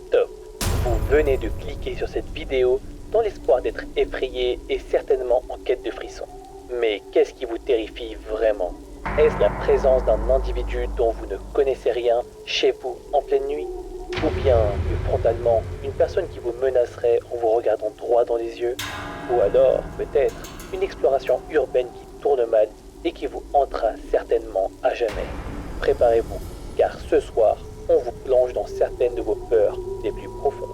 Stop. Vous venez de cliquer sur cette vidéo dans l'espoir d'être effrayé et certainement en quête de frissons. Mais qu'est-ce qui vous terrifie vraiment? Est-ce la présence d'un individu dont vous ne connaissez rien chez vous en pleine nuit? Ou bien, plus frontalement, une personne qui vous menacerait en vous regardant droit dans les yeux? Ou alors, peut-être, une exploration urbaine qui tourne mal et qui vous hantera certainement à jamais. Préparez-vous, car ce soir, on vous plonge dans certaines de vos peurs les plus profondes.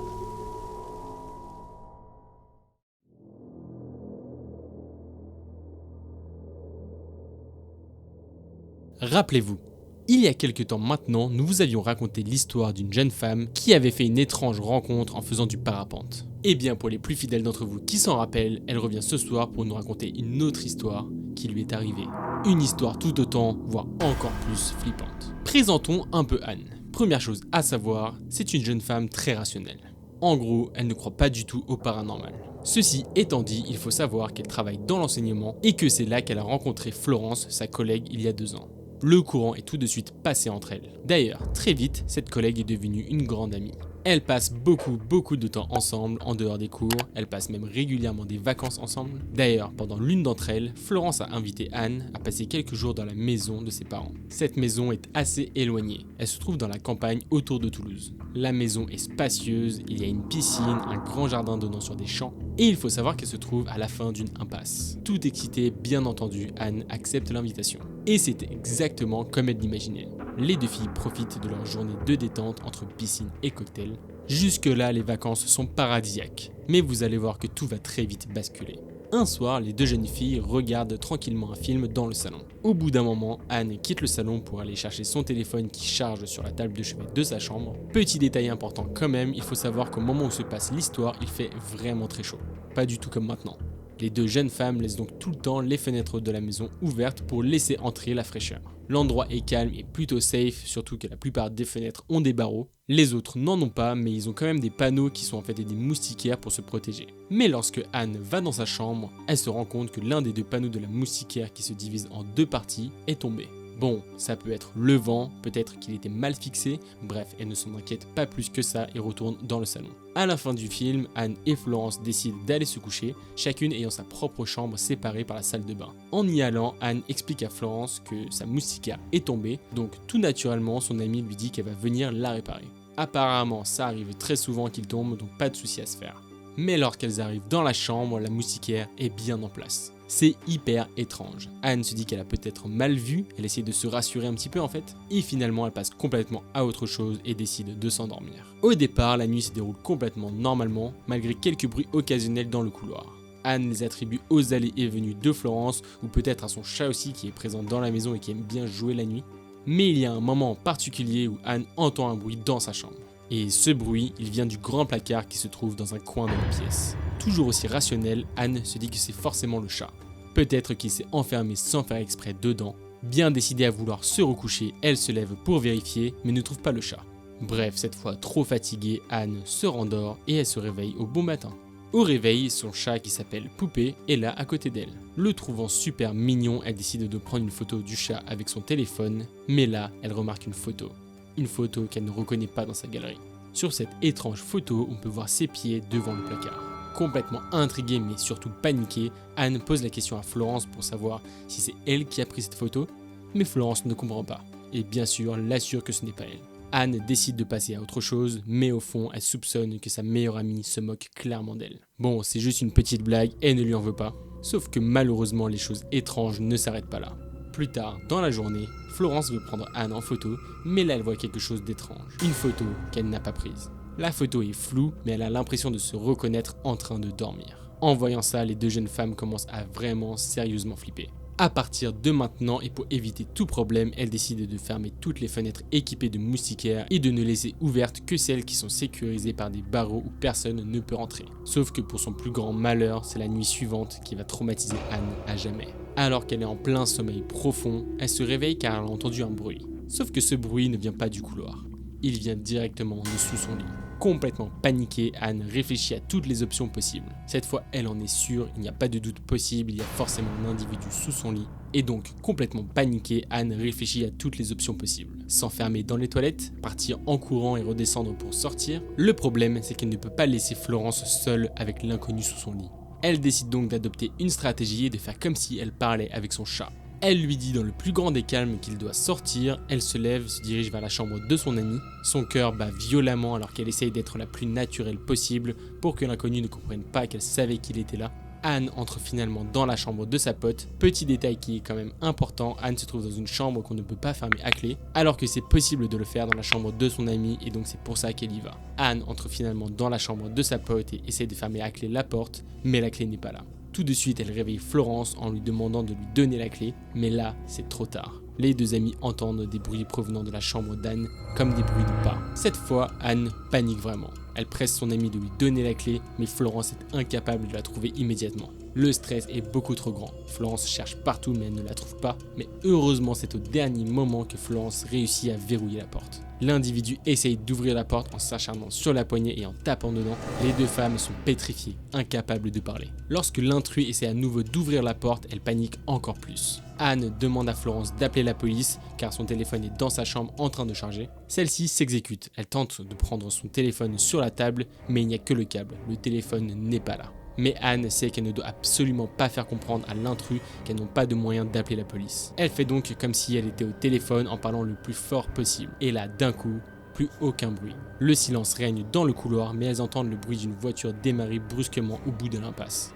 Rappelez-vous, il y a quelque temps maintenant, nous vous avions raconté l'histoire d'une jeune femme qui avait fait une étrange rencontre en faisant du parapente. Et bien pour les plus fidèles d'entre vous qui s'en rappellent, elle revient ce soir pour nous raconter une autre histoire qui lui est arrivée. Une histoire tout autant, voire encore plus flippante. Présentons un peu Anne. Première chose à savoir, c'est une jeune femme très rationnelle. En gros, elle ne croit pas du tout au paranormal. Ceci étant dit, il faut savoir qu'elle travaille dans l'enseignement et que c'est là qu'elle a rencontré Florence, sa collègue, il y a 2 ans. Le courant est tout de suite passé entre elles. D'ailleurs, très vite, cette collègue est devenue une grande amie. Elles passent beaucoup de temps ensemble en dehors des cours, elles passent même régulièrement des vacances ensemble. D'ailleurs, pendant l'une d'entre elles, Florence a invité Anne à passer quelques jours dans la maison de ses parents. Cette maison est assez éloignée, elle se trouve dans la campagne autour de Toulouse. La maison est spacieuse, il y a une piscine, un grand jardin donnant sur des champs, et il faut savoir qu'elle se trouve à la fin d'une impasse. Tout excitée, bien entendu, Anne accepte l'invitation. Et c'était exactement comme elle l'imaginait. Les 2 filles profitent de leur journée de détente entre piscine et cocktail. Jusque-là, les vacances sont paradisiaques. Mais vous allez voir que tout va très vite basculer. Un soir, les 2 jeunes filles regardent tranquillement un film dans le salon. Au bout d'un moment, Anne quitte le salon pour aller chercher son téléphone qui charge sur la table de chevet de sa chambre. Petit détail important quand même, il faut savoir qu'au moment où se passe l'histoire, il fait vraiment très chaud. Pas du tout comme maintenant. Les 2 jeunes femmes laissent donc tout le temps les fenêtres de la maison ouvertes pour laisser entrer la fraîcheur. L'endroit est calme et plutôt safe, surtout que la plupart des fenêtres ont des barreaux. Les autres n'en ont pas, mais ils ont quand même des panneaux qui sont en fait des moustiquaires pour se protéger. Mais lorsque Anne va dans sa chambre, elle se rend compte que l'un des 2 panneaux de la moustiquaire qui se divise en 2 parties est tombé. Bon, ça peut être le vent, peut-être qu'il était mal fixé, bref, elle ne s'en inquiète pas plus que ça et retourne dans le salon. À la fin du film, Anne et Florence décident d'aller se coucher, chacune ayant sa propre chambre séparée par la salle de bain. En y allant, Anne explique à Florence que sa moustiquaire est tombée, donc tout naturellement, son amie lui dit qu'elle va venir la réparer. Apparemment, ça arrive très souvent qu'il tombe, donc pas de souci à se faire. Mais lorsqu'elles arrivent dans la chambre, la moustiquaire est bien en place. C'est hyper étrange. Anne se dit qu'elle a peut-être mal vu, elle essaie de se rassurer un petit peu en fait, et finalement elle passe complètement à autre chose et décide de s'endormir. Au départ, la nuit se déroule complètement normalement, malgré quelques bruits occasionnels dans le couloir. Anne les attribue aux allées et venues de Florence, ou peut-être à son chat aussi qui est présent dans la maison et qui aime bien jouer la nuit. Mais il y a un moment en particulier où Anne entend un bruit dans sa chambre. Et ce bruit, il vient du grand placard qui se trouve dans un coin de la pièce. Toujours aussi rationnelle, Anne se dit que c'est forcément le chat. Peut-être qu'il s'est enfermé sans faire exprès dedans. Bien décidée à vouloir se recoucher, elle se lève pour vérifier, mais ne trouve pas le chat. Bref, cette fois trop fatiguée, Anne se rendort et elle se réveille au bon matin. Au réveil, son chat qui s'appelle Poupée est là à côté d'elle. Le trouvant super mignon, elle décide de prendre une photo du chat avec son téléphone, mais là, elle remarque une photo. Une photo qu'elle ne reconnaît pas dans sa galerie. Sur cette étrange photo, on peut voir ses pieds devant le placard. Complètement intriguée mais surtout paniquée, Anne pose la question à Florence pour savoir si c'est elle qui a pris cette photo, mais Florence ne comprend pas, et bien sûr l'assure que ce n'est pas elle. Anne décide de passer à autre chose, mais au fond elle soupçonne que sa meilleure amie se moque clairement d'elle. Bon, c'est juste une petite blague, elle ne lui en veut pas, sauf que malheureusement les choses étranges ne s'arrêtent pas là. Plus tard, dans la journée, Florence veut prendre Anne en photo, mais là elle voit quelque chose d'étrange, une photo qu'elle n'a pas prise. La photo est floue, mais elle a l'impression de se reconnaître en train de dormir. En voyant ça, les 2 jeunes femmes commencent à vraiment sérieusement flipper. À partir de maintenant et pour éviter tout problème, elle décide de fermer toutes les fenêtres équipées de moustiquaires et de ne laisser ouvertes que celles qui sont sécurisées par des barreaux où personne ne peut rentrer. Sauf que pour son plus grand malheur, c'est la nuit suivante qui va traumatiser Anne à jamais. Alors qu'elle est en plein sommeil profond, elle se réveille car elle a entendu un bruit. Sauf que ce bruit ne vient pas du couloir. Il vient directement de sous son lit. Complètement paniquée, Anne réfléchit à toutes les options possibles. Cette fois, elle en est sûre, il n'y a pas de doute possible, il y a forcément un individu sous son lit. Et donc, complètement paniquée, Anne réfléchit à toutes les options possibles. S'enfermer dans les toilettes, partir en courant et redescendre pour sortir. Le problème, c'est qu'elle ne peut pas laisser Florence seule avec l'inconnu sous son lit. Elle décide donc d'adopter une stratégie et de faire comme si elle parlait avec son chat. Elle lui dit dans le plus grand des calmes qu'il doit sortir, elle se lève, se dirige vers la chambre de son ami. Son cœur bat violemment alors qu'elle essaye d'être la plus naturelle possible pour que l'inconnu ne comprenne pas qu'elle savait qu'il était là. Anne entre finalement dans la chambre de sa pote. Petit détail qui est quand même important, Anne se trouve dans une chambre qu'on ne peut pas fermer à clé, alors que c'est possible de le faire dans la chambre de son ami et donc c'est pour ça qu'elle y va. Anne entre finalement dans la chambre de sa pote et essaie de fermer à clé la porte, mais la clé n'est pas là. Tout de suite, elle réveille Florence en lui demandant de lui donner la clé, mais là, c'est trop tard. Les deux amis entendent des bruits provenant de la chambre d'Anne, comme des bruits de pas. Cette fois, Anne panique vraiment. Elle presse son ami de lui donner la clé, mais Florence est incapable de la trouver immédiatement. Le stress est beaucoup trop grand. Florence cherche partout mais elle ne la trouve pas. Mais heureusement, c'est au dernier moment que Florence réussit à verrouiller la porte. L'individu essaye d'ouvrir la porte en s'acharnant sur la poignée et en tapant dedans. Les deux femmes sont pétrifiées, incapables de parler. Lorsque l'intrus essaie à nouveau d'ouvrir la porte, elle panique encore plus. Anne demande à Florence d'appeler la police car son téléphone est dans sa chambre en train de charger. Celle-ci s'exécute. Elle tente de prendre son téléphone sur la table, mais il n'y a que le câble. Le téléphone n'est pas là. Mais Anne sait qu'elle ne doit absolument pas faire comprendre à l'intrus qu'elles n'ont pas de moyen d'appeler la police. Elle fait donc comme si elle était au téléphone en parlant le plus fort possible. Et là, d'un coup, plus aucun bruit. Le silence règne dans le couloir, mais elles entendent le bruit d'une voiture démarrer brusquement au bout de l'impasse.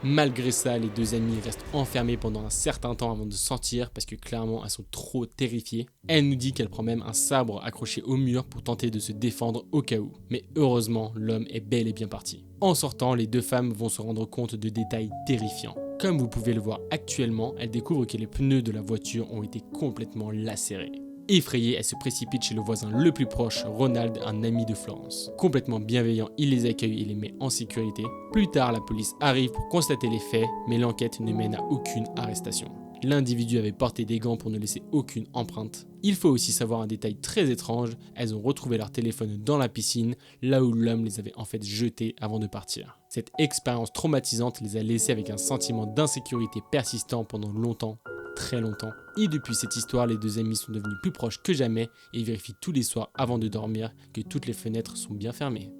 Malgré ça, les deux amies restent enfermées pendant un certain temps avant de sortir parce que clairement elles sont trop terrifiées. Elle nous dit qu'elle prend même un sabre accroché au mur pour tenter de se défendre au cas où. Mais heureusement, l'homme est bel et bien parti. En sortant, les deux femmes vont se rendre compte de détails terrifiants. Comme vous pouvez le voir actuellement, elles découvrent que les pneus de la voiture ont été complètement lacérés. Effrayée, elle se précipite chez le voisin le plus proche, Ronald, un ami de Florence. Complètement bienveillant, il les accueille et les met en sécurité. Plus tard, la police arrive pour constater les faits, mais l'enquête ne mène à aucune arrestation. L'individu avait porté des gants pour ne laisser aucune empreinte. Il faut aussi savoir un détail très étrange, elles ont retrouvé leur téléphone dans la piscine, là où l'homme les avait en fait jetés avant de partir. Cette expérience traumatisante les a laissés avec un sentiment d'insécurité persistant pendant longtemps. Très longtemps. Et depuis cette histoire, les deux amis sont devenus plus proches que jamais et vérifient tous les soirs avant de dormir que toutes les fenêtres sont bien fermées.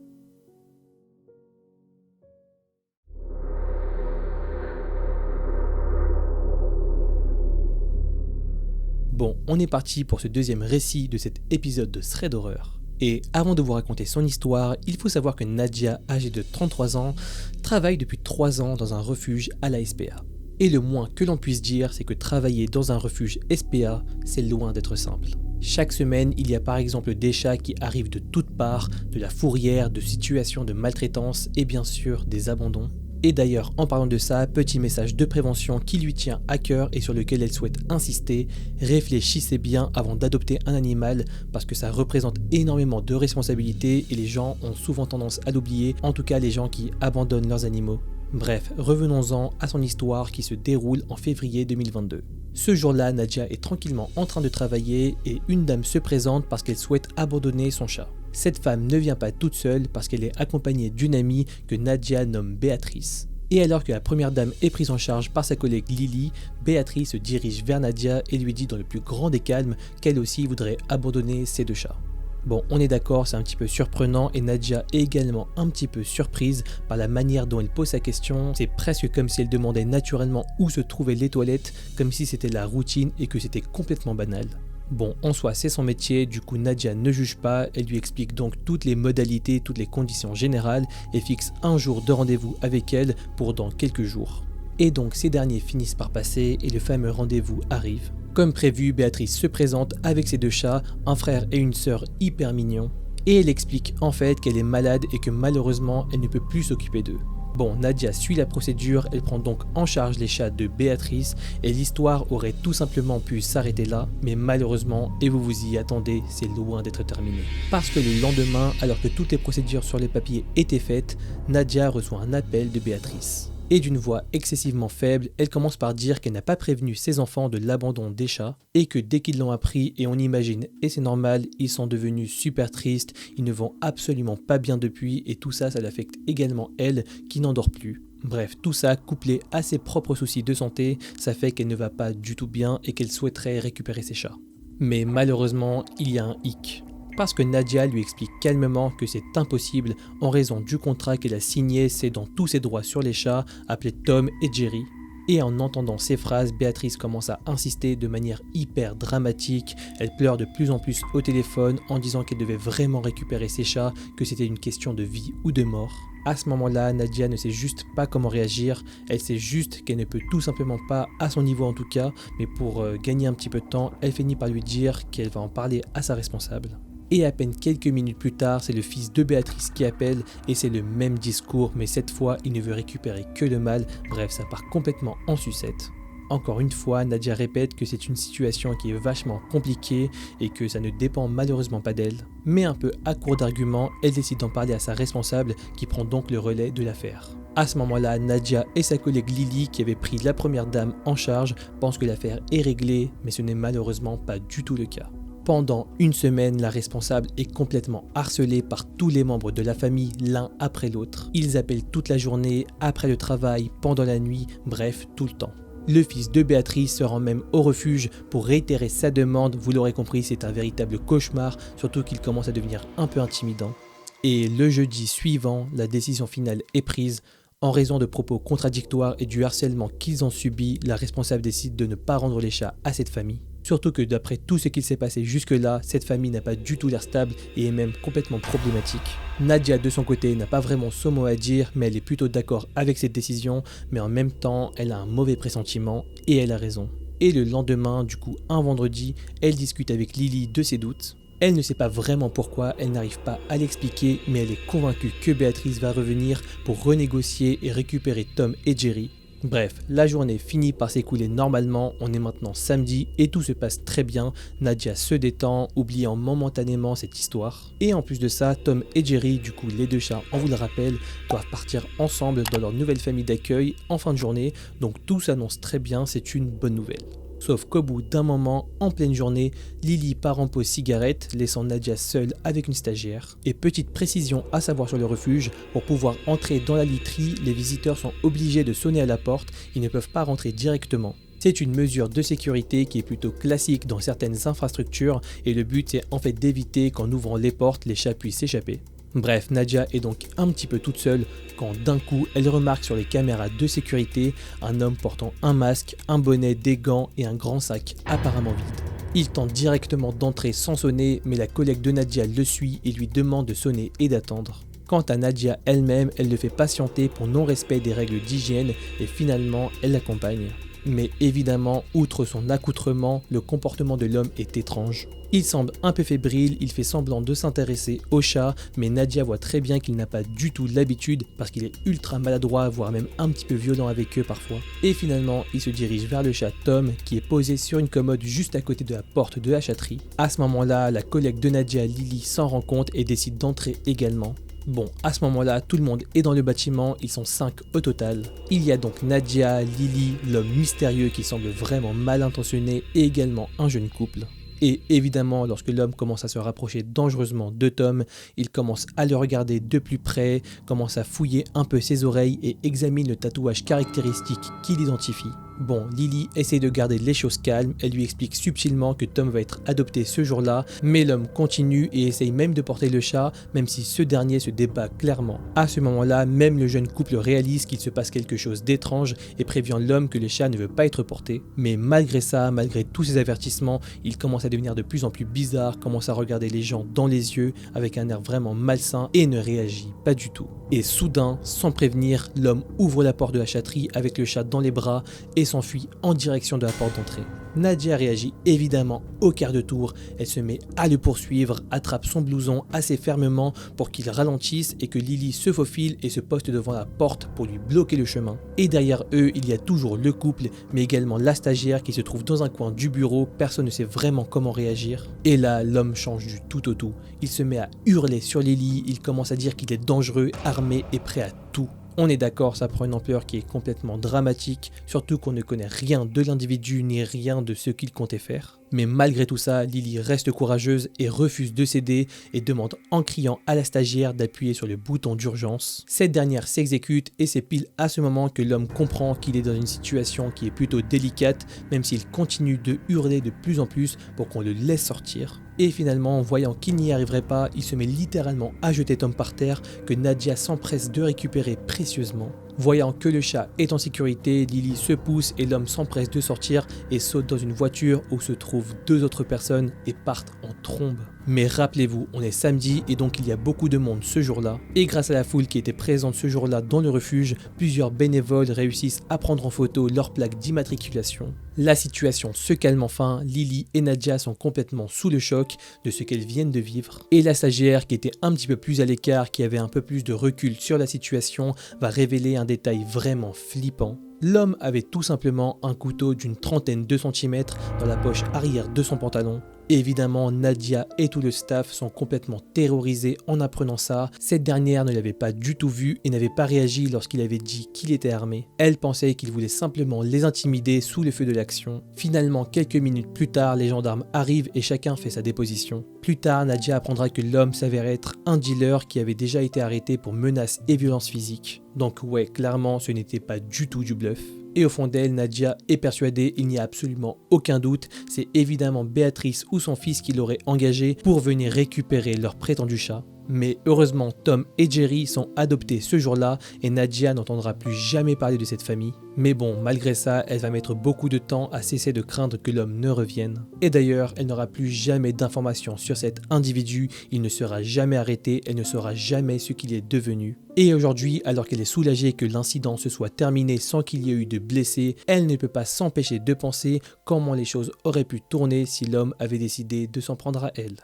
Bon, on est parti pour ce deuxième récit de cet épisode de Thread Horreur. Et avant de vous raconter son histoire, il faut savoir que Nadia, âgée de 33 ans, travaille depuis 3 ans dans un refuge à la SPA. Et le moins que l'on puisse dire, c'est que travailler dans un refuge SPA, c'est loin d'être simple. Chaque semaine, il y a par exemple des chats qui arrivent de toutes parts, de la fourrière, de situations de maltraitance et bien sûr des abandons. Et d'ailleurs, en parlant de ça, petit message de prévention qui lui tient à cœur et sur lequel elle souhaite insister, réfléchissez bien avant d'adopter un animal parce que ça représente énormément de responsabilités et les gens ont souvent tendance à l'oublier, en tout cas les gens qui abandonnent leurs animaux. Bref, revenons-en à son histoire qui se déroule en février 2022. Ce jour-là, Nadia est tranquillement en train de travailler et une dame se présente parce qu'elle souhaite abandonner son chat. Cette femme ne vient pas toute seule parce qu'elle est accompagnée d'une amie que Nadia nomme Béatrice. Et alors que la première dame est prise en charge par sa collègue Lily, Béatrice se dirige vers Nadia et lui dit dans le plus grand des calmes qu'elle aussi voudrait abandonner ses 2 chats. Bon, on est d'accord, c'est un petit peu surprenant et Nadia est également un petit peu surprise par la manière dont elle pose sa question. C'est presque comme si elle demandait naturellement où se trouvaient les toilettes, comme si c'était la routine et que c'était complètement banal. Bon, en soi, c'est son métier, du coup Nadia ne juge pas, elle lui explique donc toutes les modalités, toutes les conditions générales et fixe un jour de rendez-vous avec elle pour dans quelques jours. Et donc ces derniers finissent par passer et le fameux rendez-vous arrive. Comme prévu, Béatrice se présente avec ses 2 chats, un frère et une sœur hyper mignons, et elle explique en fait qu'elle est malade et que malheureusement elle ne peut plus s'occuper d'eux. Bon, Nadia suit la procédure, elle prend donc en charge les chats de Béatrice et l'histoire aurait tout simplement pu s'arrêter là, mais malheureusement, et vous vous y attendez, c'est loin d'être terminé. Parce que le lendemain, alors que toutes les procédures sur les papiers étaient faites, Nadia reçoit un appel de Béatrice. Et d'une voix excessivement faible, elle commence par dire qu'elle n'a pas prévenu ses enfants de l'abandon des chats et que dès qu'ils l'ont appris, et on imagine, et c'est normal, ils sont devenus super tristes, ils ne vont absolument pas bien depuis et tout ça, ça l'affecte également elle qui n'endort plus. Bref, tout ça couplé à ses propres soucis de santé, ça fait qu'elle ne va pas du tout bien et qu'elle souhaiterait récupérer ses chats. Mais malheureusement, il y a un hic. Parce que Nadia lui explique calmement que c'est impossible en raison du contrat qu'elle a signé cédant tous ses droits sur les chats appelés Tom et Jerry. Et en entendant ces phrases, Béatrice commence à insister de manière hyper dramatique. Elle pleure de plus en plus au téléphone en disant qu'elle devait vraiment récupérer ses chats, que c'était une question de vie ou de mort. À ce moment-là, Nadia ne sait juste pas comment réagir, elle sait juste qu'elle ne peut tout simplement pas, à son niveau en tout cas, mais pour gagner un petit peu de temps, elle finit par lui dire qu'elle va en parler à sa responsable. Et à peine quelques minutes plus tard, c'est le fils de Béatrice qui appelle et c'est le même discours, mais cette fois, il ne veut récupérer que le mal, bref, ça part complètement en sucette. Encore une fois, Nadia répète que c'est une situation qui est vachement compliquée et que ça ne dépend malheureusement pas d'elle. Mais un peu à court d'arguments, elle décide d'en parler à sa responsable qui prend donc le relais de l'affaire. À ce moment-là, Nadia et sa collègue Lily, qui avait pris la première dame en charge, pensent que l'affaire est réglée, mais ce n'est malheureusement pas du tout le cas. Pendant une semaine, la responsable est complètement harcelée par tous les membres de la famille l'un après l'autre. Ils appellent toute la journée, après le travail, pendant la nuit, bref, tout le temps. Le fils de Béatrice se rend même au refuge pour réitérer sa demande. Vous l'aurez compris, c'est un véritable cauchemar, surtout qu'il commence à devenir un peu intimidant. Et le jeudi suivant, la décision finale est prise. En raison de propos contradictoires et du harcèlement qu'ils ont subi, la responsable décide de ne pas rendre les chats à cette famille. Surtout que d'après tout ce qui s'est passé jusque-là, cette famille n'a pas du tout l'air stable et est même complètement problématique. Nadia de son côté n'a pas vraiment son mot à dire, mais elle est plutôt d'accord avec cette décision, mais en même temps, elle a un mauvais pressentiment et elle a raison. Et le lendemain, du coup un vendredi, elle discute avec Lily de ses doutes. Elle ne sait pas vraiment pourquoi, elle n'arrive pas à l'expliquer, mais elle est convaincue que Béatrice va revenir pour renégocier et récupérer Tom et Jerry. Bref, la journée finit par s'écouler normalement, on est maintenant samedi et tout se passe très bien, Nadia se détend, oubliant momentanément cette histoire. Et en plus de ça, Tom et Jerry, du coup les deux chats, on vous le rappelle, doivent partir ensemble dans leur nouvelle famille d'accueil en fin de journée, donc tout s'annonce très bien, c'est une bonne nouvelle. Sauf qu'au bout d'un moment, en pleine journée, Lily part en pause cigarette, laissant Nadia seule avec une stagiaire. Et petite précision à savoir sur le refuge, pour pouvoir entrer dans la literie, les visiteurs sont obligés de sonner à la porte, ils ne peuvent pas rentrer directement. C'est une mesure de sécurité qui est plutôt classique dans certaines infrastructures et le but c'est en fait d'éviter qu'en ouvrant les portes, les chats puissent s'échapper. Bref, Nadia est donc un petit peu toute seule quand d'un coup elle remarque sur les caméras de sécurité un homme portant un masque, un bonnet, des gants et un grand sac apparemment vide. Il tente directement d'entrer sans sonner, mais la collègue de Nadia le suit et lui demande de sonner et d'attendre. Quant à Nadia elle-même, elle le fait patienter pour non-respect des règles d'hygiène et finalement elle l'accompagne. Mais évidemment, outre son accoutrement, le comportement de l'homme est étrange. Il semble un peu fébrile, il fait semblant de s'intéresser au chat, mais Nadia voit très bien qu'il n'a pas du tout l'habitude parce qu'il est ultra maladroit, voire même un petit peu violent avec eux parfois. Et finalement, il se dirige vers le chat Tom qui est posé sur une commode juste à côté de la porte de la chatterie. À ce moment-là, la collègue de Nadia, Lily, s'en rend compte et décide d'entrer également. Bon, à ce moment-là, tout le monde est dans le bâtiment, ils sont 5 au total. Il y a donc Nadia, Lily, l'homme mystérieux qui semble vraiment mal intentionné et également un jeune couple. Et évidemment, lorsque l'homme commence à se rapprocher dangereusement de Tom, il commence à le regarder de plus près, commence à fouiller un peu ses oreilles et examine le tatouage caractéristique qui l'identifie. Bon, Lily essaie de garder les choses calmes, elle lui explique subtilement que Tom va être adopté ce jour-là, mais l'homme continue et essaye même de porter le chat, même si ce dernier se débat clairement. À ce moment-là, même le jeune couple réalise qu'il se passe quelque chose d'étrange et prévient l'homme que le chat ne veut pas être porté. Mais malgré ça, malgré tous ces avertissements, il commence à devenir de plus en plus bizarre, commence à regarder les gens dans les yeux avec un air vraiment malsain et ne réagit pas du tout. Et soudain, sans prévenir, l'homme ouvre la porte de la chatterie avec le chat dans les bras et s'enfuit en direction de la porte d'entrée. Nadia réagit évidemment au quart de tour, elle se met à le poursuivre, attrape son blouson assez fermement pour qu'il ralentisse et que Lily se faufile et se poste devant la porte pour lui bloquer le chemin. Et derrière eux, il y a toujours le couple, mais également la stagiaire qui se trouve dans un coin du bureau, personne ne sait vraiment comment réagir. Et là, l'homme change du tout au tout. Il se met à hurler sur Lily, il commence à dire qu'il est dangereux, armé et prêt à tout. On est d'accord, ça prend une ampleur qui est complètement dramatique, surtout qu'on ne connaît rien de l'individu ni rien de ce qu'il comptait faire. Mais malgré tout ça, Lily reste courageuse et refuse de céder et demande en criant à la stagiaire d'appuyer sur le bouton d'urgence. Cette dernière s'exécute et c'est pile à ce moment que l'homme comprend qu'il est dans une situation qui est plutôt délicate, même s'il continue de hurler de plus en plus pour qu'on le laisse sortir. Et finalement, voyant qu'il n'y arriverait pas, il se met littéralement à jeter Tom par terre que Nadia s'empresse de récupérer précieusement. Voyant que le chat est en sécurité, Lily se pousse et l'homme s'empresse de sortir et saute dans une voiture où se trouvent 2 autres personnes et partent en trombe. Mais rappelez-vous, on est samedi et donc il y a beaucoup de monde ce jour-là. Et grâce à la foule qui était présente ce jour-là dans le refuge, plusieurs bénévoles réussissent à prendre en photo leur plaque d'immatriculation. La situation se calme enfin, Lily et Nadia sont complètement sous le choc de ce qu'elles viennent de vivre. Et la stagiaire, qui était un petit peu plus à l'écart, qui avait un peu plus de recul sur la situation, va révéler un détail vraiment flippant. L'homme avait tout simplement un couteau d'une trentaine de centimètres dans la poche arrière de son pantalon. Évidemment, Nadia et tout le staff sont complètement terrorisés en apprenant ça. Cette dernière ne l'avait pas du tout vu et n'avait pas réagi lorsqu'il avait dit qu'il était armé. Elle pensait qu'il voulait simplement les intimider sous le feu de l'action. Finalement, quelques minutes plus tard, les gendarmes arrivent et chacun fait sa déposition. Plus tard, Nadia apprendra que l'homme s'avère être un dealer qui avait déjà été arrêté pour menaces et violences physiques. Donc ouais, clairement, ce n'était pas du tout du bluff. Et au fond d'elle, Nadia est persuadée, il n'y a absolument aucun doute, c'est évidemment Béatrice ou son fils qui l'auraient engagé pour venir récupérer leur prétendu chat. Mais heureusement, Tom et Jerry sont adoptés ce jour-là et Nadia n'entendra plus jamais parler de cette famille. Mais bon, malgré ça, elle va mettre beaucoup de temps à cesser de craindre que l'homme ne revienne. Et d'ailleurs, elle n'aura plus jamais d'informations sur cet individu, il ne sera jamais arrêté, elle ne saura jamais ce qu'il est devenu. Et aujourd'hui, alors qu'elle est soulagée que l'incident se soit terminé sans qu'il y ait eu de blessés, elle ne peut pas s'empêcher de penser comment les choses auraient pu tourner si l'homme avait décidé de s'en prendre à elle.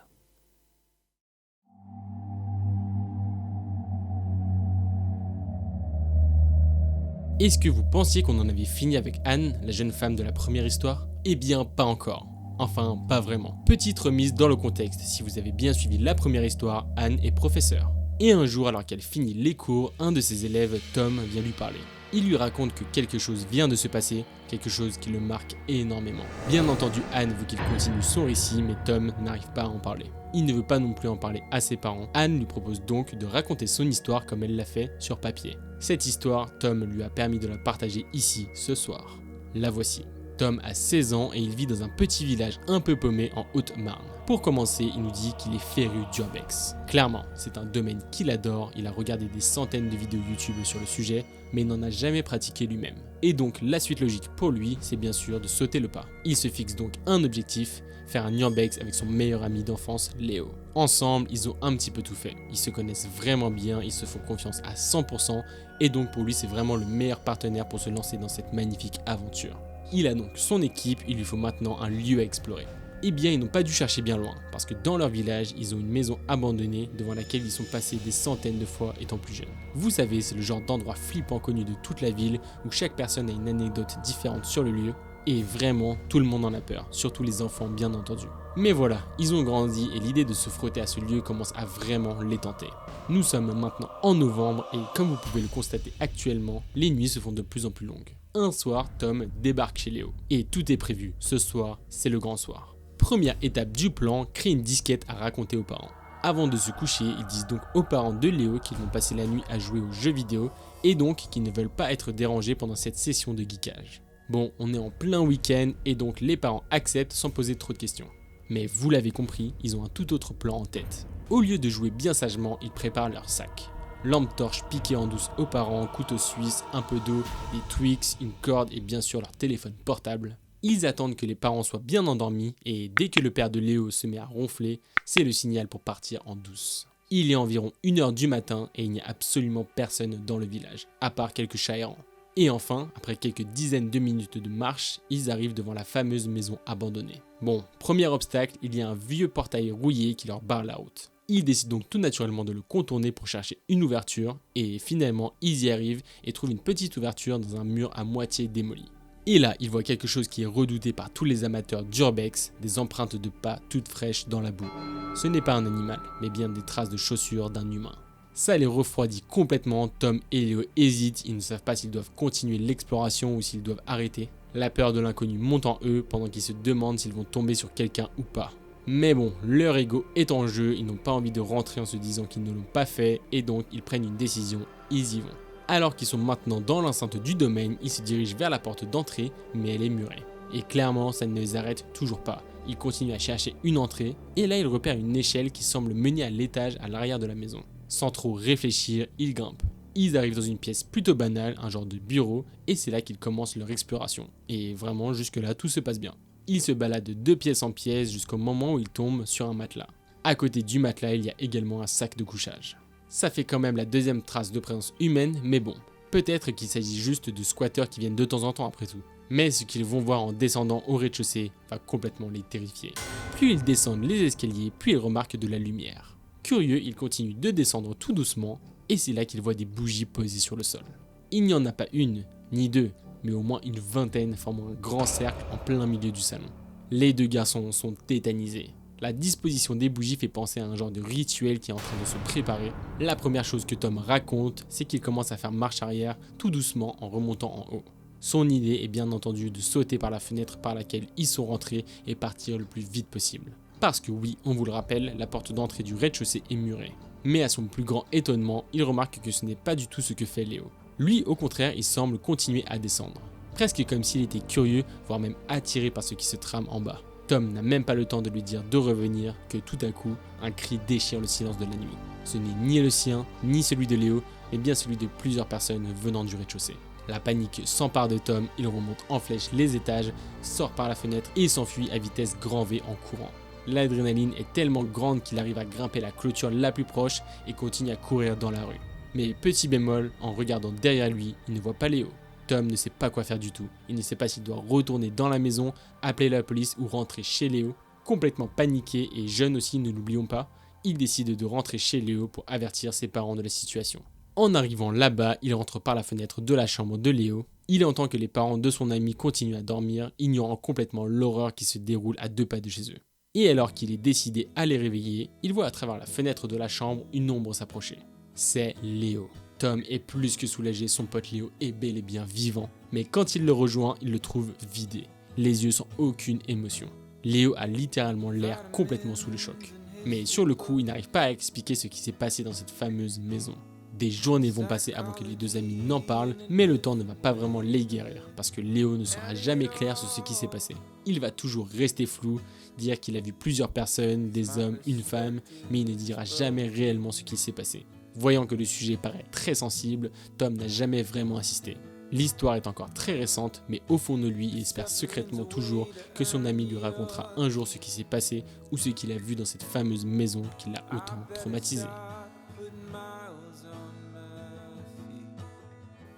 Est-ce que vous pensiez qu'on en avait fini avec Anne, la jeune femme de la première histoire? Eh bien, pas encore. Enfin, pas vraiment. Petite remise dans le contexte, si vous avez bien suivi la première histoire, Anne est professeure. Et un jour, alors qu'elle finit les cours, un de ses élèves, Tom, vient lui parler. Il lui raconte que quelque chose vient de se passer, quelque chose qui le marque énormément. Bien entendu, Anne veut qu'il continue son récit, mais Tom n'arrive pas à en parler. Il ne veut pas non plus en parler à ses parents. Anne lui propose donc de raconter son histoire comme elle l'a fait sur papier. Cette histoire, Tom lui a permis de la partager ici, ce soir. La voici. Tom a 16 ans et il vit dans un petit village un peu paumé en Haute-Marne. Pour commencer, il nous dit qu'il est féru d'urbex. Clairement, c'est un domaine qu'il adore, il a regardé des centaines de vidéos YouTube sur le sujet, mais il n'en a jamais pratiqué lui-même. Et donc la suite logique pour lui, c'est bien sûr de sauter le pas. Il se fixe donc un objectif, faire un urbex avec son meilleur ami d'enfance, Léo. Ensemble, ils ont un petit peu tout fait. Ils se connaissent vraiment bien, ils se font confiance à 100%, et donc pour lui, c'est vraiment le meilleur partenaire pour se lancer dans cette magnifique aventure. Il a donc son équipe, il lui faut maintenant un lieu à explorer. Eh bien, ils n'ont pas dû chercher bien loin, parce que dans leur village, ils ont une maison abandonnée devant laquelle ils sont passés des centaines de fois étant plus jeunes. Vous savez, c'est le genre d'endroit flippant connu de toute la ville, où chaque personne a une anecdote différente sur le lieu, et vraiment, tout le monde en a peur, surtout les enfants bien entendu. Mais voilà, ils ont grandi et l'idée de se frotter à ce lieu commence à vraiment les tenter. Nous sommes maintenant en novembre et comme vous pouvez le constater actuellement, les nuits se font de plus en plus longues. Un soir, Tom débarque chez Léo. Et tout est prévu, ce soir, c'est le grand soir. Première étape du plan, créer une disquette à raconter aux parents. Avant de se coucher, ils disent donc aux parents de Léo qu'ils vont passer la nuit à jouer aux jeux vidéo et donc qu'ils ne veulent pas être dérangés pendant cette session de geekage. Bon, on est en plein week-end et donc les parents acceptent sans poser trop de questions. Mais vous l'avez compris, ils ont un tout autre plan en tête. Au lieu de jouer bien sagement, ils préparent leur sac. Lampe torche piquée en douce aux parents, couteau suisse, un peu d'eau, des Twix, une corde et bien sûr leur téléphone portable. Ils attendent que les parents soient bien endormis et dès que le père de Léo se met à ronfler, c'est le signal pour partir en douce. Il est environ 1h du matin et il n'y a absolument personne dans le village, à part quelques chats errants. Et enfin, après quelques dizaines de minutes de marche, ils arrivent devant la fameuse maison abandonnée. Bon, premier obstacle, il y a un vieux portail rouillé qui leur barre la route. Ils décident donc tout naturellement de le contourner pour chercher une ouverture, et finalement ils y arrivent et trouvent une petite ouverture dans un mur à moitié démoli. Et là, ils voient quelque chose qui est redouté par tous les amateurs d'urbex, des empreintes de pas toutes fraîches dans la boue. Ce n'est pas un animal, mais bien des traces de chaussures d'un humain. Ça les refroidit complètement, Tom et Léo hésitent, ils ne savent pas s'ils doivent continuer l'exploration ou s'ils doivent arrêter. La peur de l'inconnu monte en eux pendant qu'ils se demandent s'ils vont tomber sur quelqu'un ou pas. Mais bon, leur ego est en jeu, ils n'ont pas envie de rentrer en se disant qu'ils ne l'ont pas fait et donc ils prennent une décision, ils y vont. Alors qu'ils sont maintenant dans l'enceinte du domaine, ils se dirigent vers la porte d'entrée, mais elle est murée. Et clairement, ça ne les arrête toujours pas. Ils continuent à chercher une entrée, et là ils repèrent une échelle qui semble mener à l'étage à l'arrière de la maison. Sans trop réfléchir, ils grimpent. Ils arrivent dans une pièce plutôt banale, un genre de bureau, et c'est là qu'ils commencent leur exploration. Et vraiment, jusque-là, tout se passe bien. Ils se baladent de pièce en pièce jusqu'au moment où ils tombent sur un matelas. À côté du matelas, il y a également un sac de couchage. Ça fait quand même la deuxième trace de présence humaine, mais bon, peut-être qu'il s'agit juste de squatteurs qui viennent de temps en temps après tout. Mais ce qu'ils vont voir en descendant au rez-de-chaussée va complètement les terrifier. Puis ils descendent les escaliers, puis ils remarquent de la lumière. Curieux, ils continuent de descendre tout doucement, et c'est là qu'ils voient des bougies posées sur le sol. Il n'y en a pas une, ni deux, mais au moins une vingtaine formant un grand cercle en plein milieu du salon. Les deux garçons sont tétanisés. La disposition des bougies fait penser à un genre de rituel qui est en train de se préparer. La première chose que Tom raconte, c'est qu'il commence à faire marche arrière tout doucement en remontant en haut. Son idée est bien entendu de sauter par la fenêtre par laquelle ils sont rentrés et partir le plus vite possible. Parce que oui, on vous le rappelle, la porte d'entrée du rez-de-chaussée est murée. Mais à son plus grand étonnement, il remarque que ce n'est pas du tout ce que fait Léo. Lui, au contraire, il semble continuer à descendre. Presque comme s'il était curieux, voire même attiré par ce qui se trame en bas. Tom n'a même pas le temps de lui dire de revenir que tout à coup, un cri déchire le silence de la nuit. Ce n'est ni le sien, ni celui de Léo, mais bien celui de plusieurs personnes venant du rez-de-chaussée. La panique s'empare de Tom, il remonte en flèche les étages, sort par la fenêtre et s'enfuit à vitesse grand V en courant. L'adrénaline est tellement grande qu'il arrive à grimper la clôture la plus proche et continue à courir dans la rue. Mais petit bémol, en regardant derrière lui, il ne voit pas Léo. Tom ne sait pas quoi faire du tout. Il ne sait pas s'il doit retourner dans la maison, appeler la police ou rentrer chez Léo. Complètement paniqué et jeune aussi, ne l'oublions pas, il décide de rentrer chez Léo pour avertir ses parents de la situation. En arrivant là-bas, il rentre par la fenêtre de la chambre de Léo. Il entend que les parents de son ami continuent à dormir, ignorant complètement l'horreur qui se déroule à 2 pas de chez eux. Et alors qu'il est décidé à les réveiller, il voit à travers la fenêtre de la chambre une ombre s'approcher. C'est Léo. Tom est plus que soulagé, son pote Léo est bel et bien vivant. Mais quand il le rejoint, il le trouve vidé, les yeux sans aucune émotion. Léo a littéralement l'air complètement sous le choc. Mais sur le coup, il n'arrive pas à expliquer ce qui s'est passé dans cette fameuse maison. Des journées vont passer avant que les deux amis n'en parlent, mais le temps ne va pas vraiment les guérir, parce que Léo ne sera jamais clair sur ce qui s'est passé. Il va toujours rester flou, dire qu'il a vu plusieurs personnes, des hommes, une femme, mais il ne dira jamais réellement ce qui s'est passé. Voyant que le sujet paraît très sensible, Tom n'a jamais vraiment insisté. L'histoire est encore très récente, mais au fond de lui, il espère secrètement toujours que son ami lui racontera un jour ce qui s'est passé ou ce qu'il a vu dans cette fameuse maison qui l'a autant traumatisé.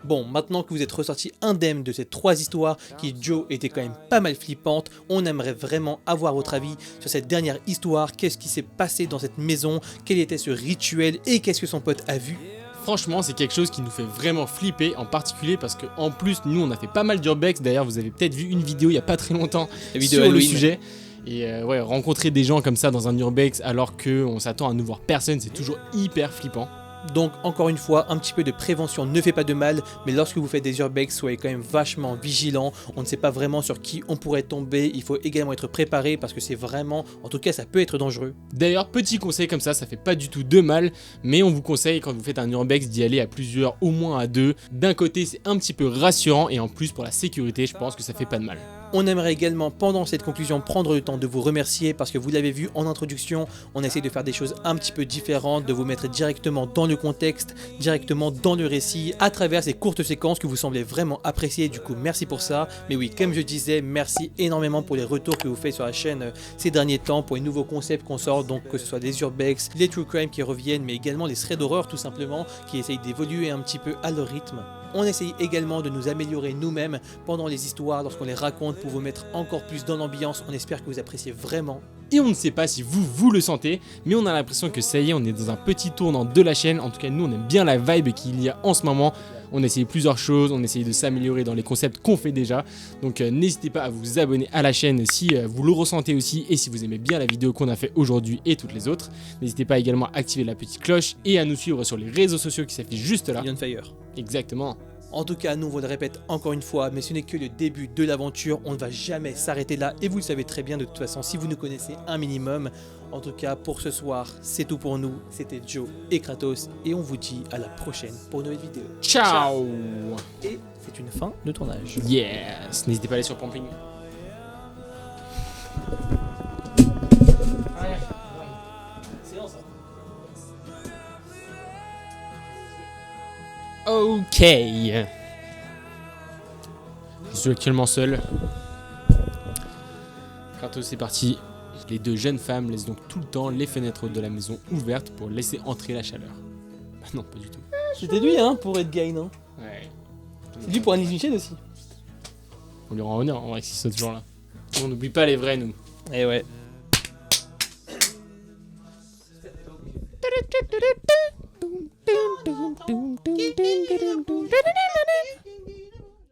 Bon, maintenant que vous êtes ressorti indemne de ces 3 histoires qui, Joe, étaient quand même pas mal flippantes, on aimerait vraiment avoir votre avis sur cette dernière histoire. Qu'est-ce qui s'est passé dans cette maison? Quel était ce rituel? Et qu'est-ce que son pote a vu? Franchement, c'est quelque chose qui nous fait vraiment flipper, en particulier parce que en plus, nous, on a fait pas mal d'urbex. D'ailleurs, vous avez peut-être vu une vidéo il y a pas très longtemps sur le sujet. Et ouais, rencontrer des gens comme ça dans un urbex alors qu'on s'attend à ne voir personne, c'est toujours hyper flippant. Donc encore une fois, un petit peu de prévention ne fait pas de mal, mais lorsque vous faites des urbex, soyez quand même vachement vigilants. On ne sait pas vraiment sur qui on pourrait tomber, il faut également être préparé parce que c'est vraiment, en tout cas ça peut être dangereux. D'ailleurs, petit conseil comme ça fait pas du tout de mal, mais on vous conseille quand vous faites un urbex d'y aller à plusieurs, au moins à 2. D'un côté c'est un petit peu rassurant et en plus pour la sécurité, je pense que ça fait pas de mal. On aimerait également pendant cette conclusion prendre le temps de vous remercier parce que vous l'avez vu en introduction, on essaie de faire des choses un petit peu différentes, de vous mettre directement dans le contexte, directement dans le récit, à travers ces courtes séquences que vous semblez vraiment apprécier, du coup merci pour ça. Mais oui, comme je disais, merci énormément pour les retours que vous faites sur la chaîne ces derniers temps, pour les nouveaux concepts qu'on sort, donc que ce soit les urbex, les true crime qui reviennent, mais également les threads d'horreur tout simplement, qui essayent d'évoluer un petit peu à leur rythme. On essaye également de nous améliorer nous-mêmes pendant les histoires, lorsqu'on les raconte pour vous mettre encore plus dans l'ambiance. On espère que vous appréciez vraiment. Et on ne sait pas si vous le sentez, mais on a l'impression que ça y est, on est dans un petit tournant de la chaîne. En tout cas, nous, on aime bien la vibe qu'il y a en ce moment. On a essayé plusieurs choses, on a essayé de s'améliorer dans les concepts qu'on fait déjà. Donc n'hésitez pas à vous abonner à la chaîne si vous le ressentez aussi et si vous aimez bien la vidéo qu'on a fait aujourd'hui et toutes les autres. N'hésitez pas également à activer la petite cloche et à nous suivre sur les réseaux sociaux qui s'affichent juste là. Million Fire. Exactement. En tout cas, nous on vous le répète encore une fois, mais ce n'est que le début de l'aventure, on ne va jamais s'arrêter là et vous le savez très bien de toute façon si vous nous connaissez un minimum. En tout cas, pour ce soir, c'est tout pour nous, c'était Joe et Kratos et on vous dit à la prochaine pour une nouvelle vidéo. Ciao. Et c'est une fin de tournage. Yes. N'hésitez pas à aller sur Pampling. Ok. Je suis actuellement seul. Kratos c'est parti. Les deux jeunes femmes laissent donc tout le temps les fenêtres de la maison ouvertes pour laisser entrer la chaleur. Bah non, pas du tout. C'était lui hein, pour Edgain. Hein. Ouais. C'est lui pour Annie Michel aussi. On lui rend honneur en vrai si c'est ce genre là. On n'oublie pas les vrais nous. Eh ouais. Dun, dun, dun, dun, dun, dun, dun, dun, dun, dun, dun, dun, dun, dun, dun, dun, dun,